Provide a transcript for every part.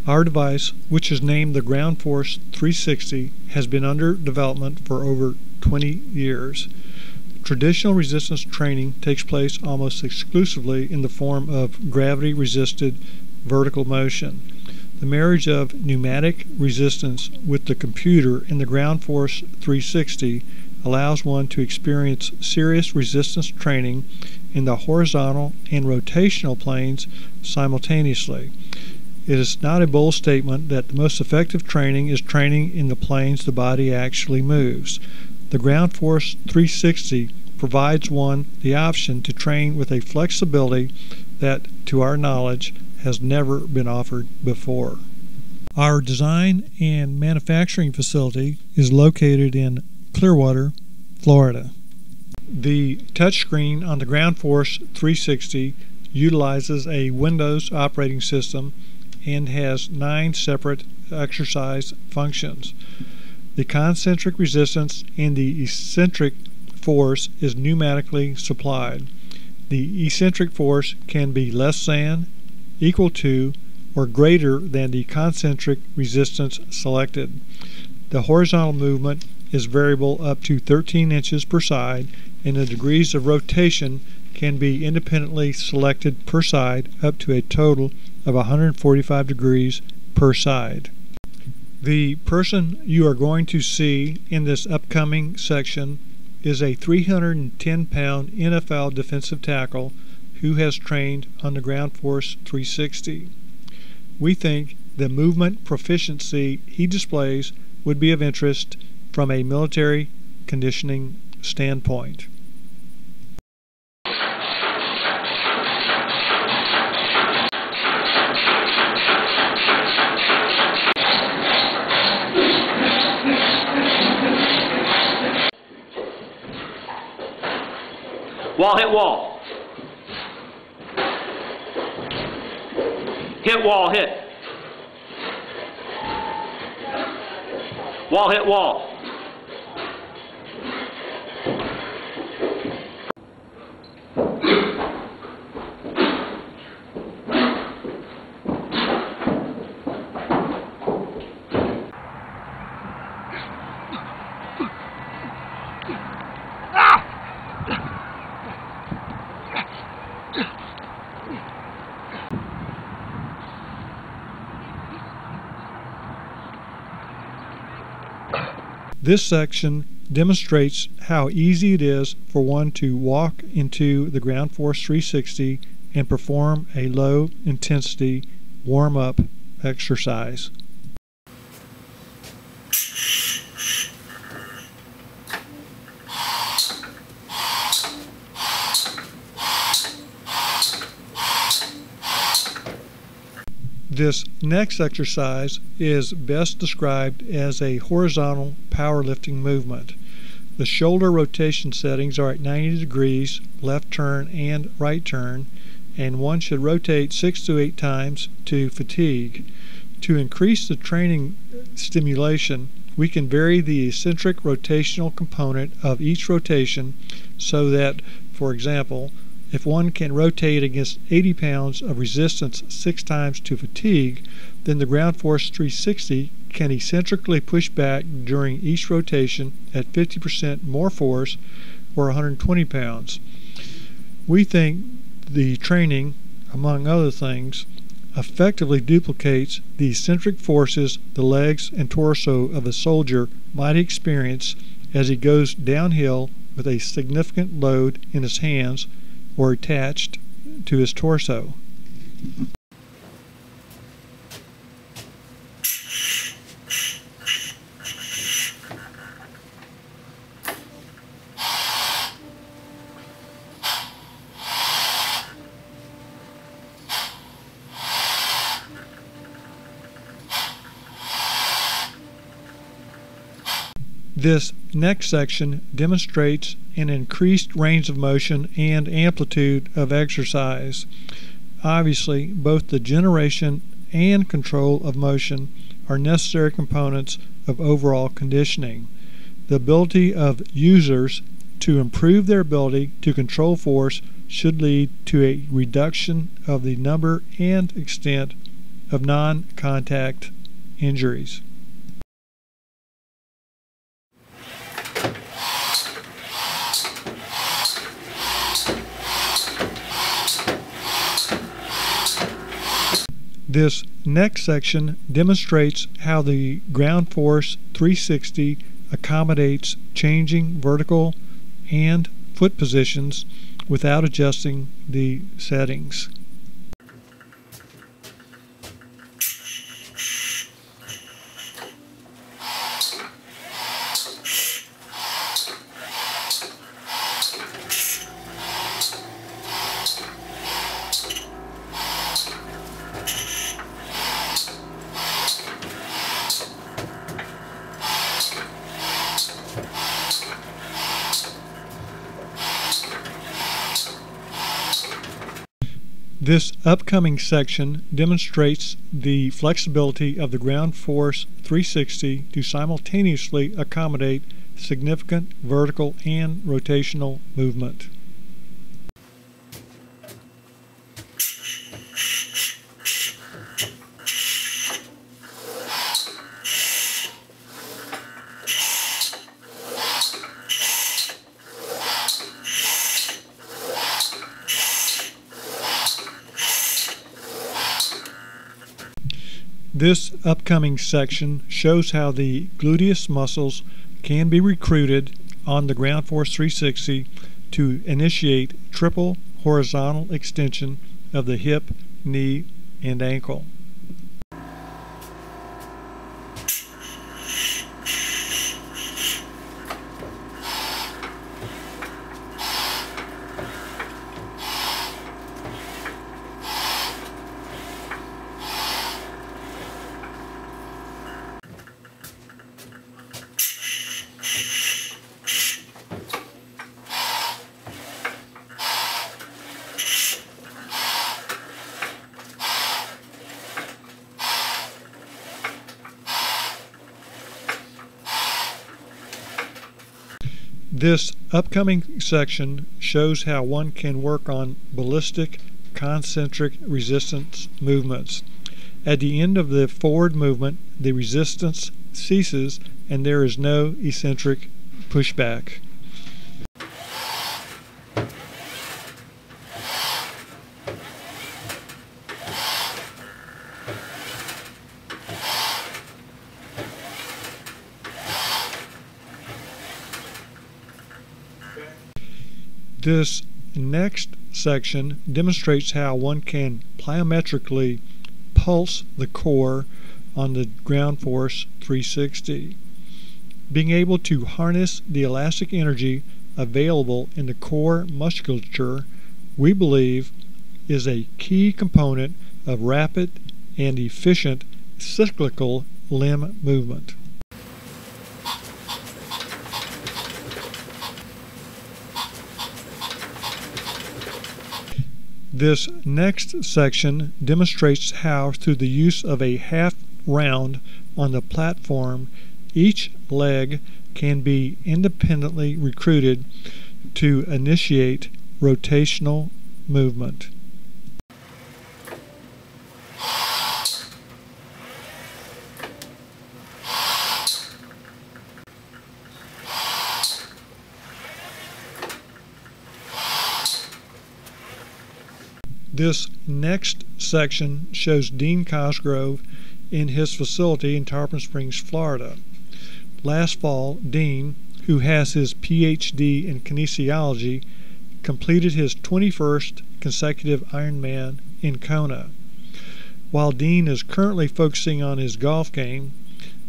Our device, which is named the Ground Force 360, has been under development for over 20 years. Traditional resistance training takes place almost exclusively in the form of gravity-resisted vertical motion. The marriage of pneumatic resistance with the computer in the Ground Force 360 allows one to experience serious resistance training in the horizontal and rotational planes simultaneously. It is not a bold statement that the most effective training is training in the planes the body actually moves. The Ground Force 360 provides one the option to train with a flexibility that, to our knowledge, has never been offered before. Our design and manufacturing facility is located in Clearwater, Florida. The touchscreen on the Ground Force 360 utilizes a Windows operating system and has 9 separate exercise functions. The concentric resistance and the eccentric force is pneumatically supplied. The eccentric force can be less than, equal to, or greater than the concentric resistance selected. The horizontal movement is variable up to 13 inches per side, and the degrees of rotation can be independently selected per side up to a total of 145 degrees per side. The person you are going to see in this upcoming section is a 310-pound NFL defensive tackle who has trained on the Ground Force 360. We think the movement proficiency he displays would be of interest from a military conditioning standpoint. Wall hit wall. Hit wall hit. Wall hit wall. This section demonstrates how easy it is for one to walk into the Ground Force 360 and perform a low-intensity warm-up exercise. This next exercise is best described as a horizontal powerlifting movement. The shoulder rotation settings are at 90 degrees, left turn and right turn, and one should rotate 6 to 8 times to fatigue. To increase the training stimulation, we can vary the eccentric rotational component of each rotation so that, for example, if one can rotate against 80 pounds of resistance 6 times to fatigue, then the Ground Force 360 can eccentrically push back during each rotation at 50% more force, or 120 pounds. We think the training, among other things, effectively duplicates the eccentric forces the legs and torso of a soldier might experience as he goes downhill with a significant load in his hands or attached to his torso. This next section demonstrates an increased range of motion and amplitude of exercise. Obviously, both the generation and control of motion are necessary components of overall conditioning. The ability of users to improve their ability to control force should lead to a reduction of the number and extent of non-contact injuries. This next section demonstrates how the Ground Force 360 accommodates changing vertical and foot positions without adjusting the settings. This upcoming section demonstrates the flexibility of the Ground Force 360 to simultaneously accommodate significant vertical and rotational movement. This upcoming section shows how the gluteus muscles can be recruited on the Ground Force 360 to initiate triple horizontal extension of the hip, knee, and ankle. This upcoming section shows how one can work on ballistic concentric resistance movements. At the end of the forward movement, the resistance ceases and there is no eccentric pushback. This next section demonstrates how one can plyometrically pulse the core on the Ground Force 360. Being able to harness the elastic energy available in the core musculature, we believe, is a key component of rapid and efficient cyclical limb movement. This next section demonstrates how, through the use of a half round on the platform, each leg can be independently recruited to initiate rotational movement. This next section shows Dean Cosgrove in his facility in Tarpon Springs, Florida. Last fall, Dean, who has his PhD in kinesiology, completed his 21st consecutive Ironman in Kona. While Dean is currently focusing on his golf game,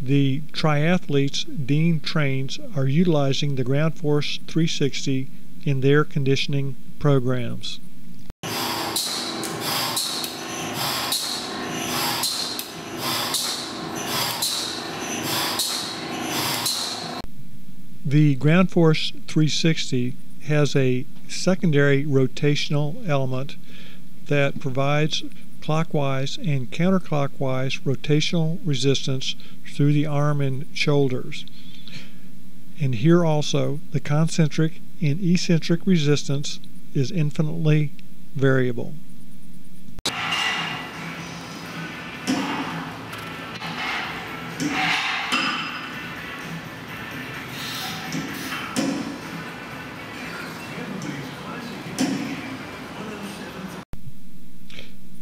the triathletes Dean trains are utilizing the Ground Force 360 in their conditioning programs. The Ground Force 360 has a secondary rotational element that provides clockwise and counterclockwise rotational resistance through the arm and shoulders. And here also, the concentric and eccentric resistance is infinitely variable.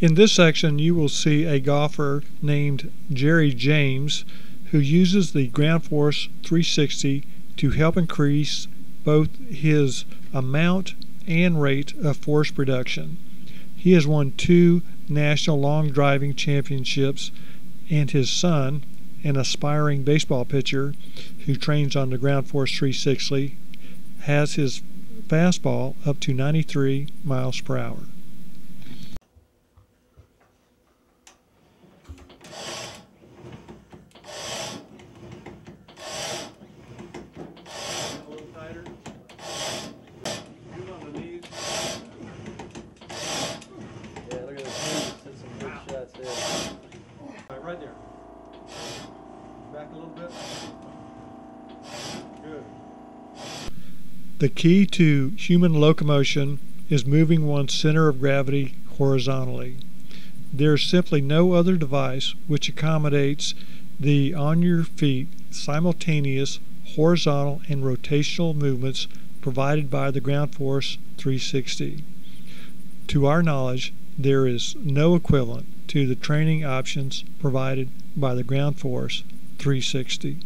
In this section, you will see a golfer named Jerry James who uses the Ground Force 360 to help increase both his amount and rate of force production. He has won 2 national long driving championships, and his son, an aspiring baseball pitcher who trains on the Ground Force 360, has his fastball up to 93 miles per hour. Right there. Back a little bit. Good. The key to human locomotion is moving one's center of gravity horizontally. There is simply no other device which accommodates the on your feet simultaneous horizontal and rotational movements provided by the Ground Force 360. To our knowledge, there is no equivalent to the training options provided by the Ground Force 360.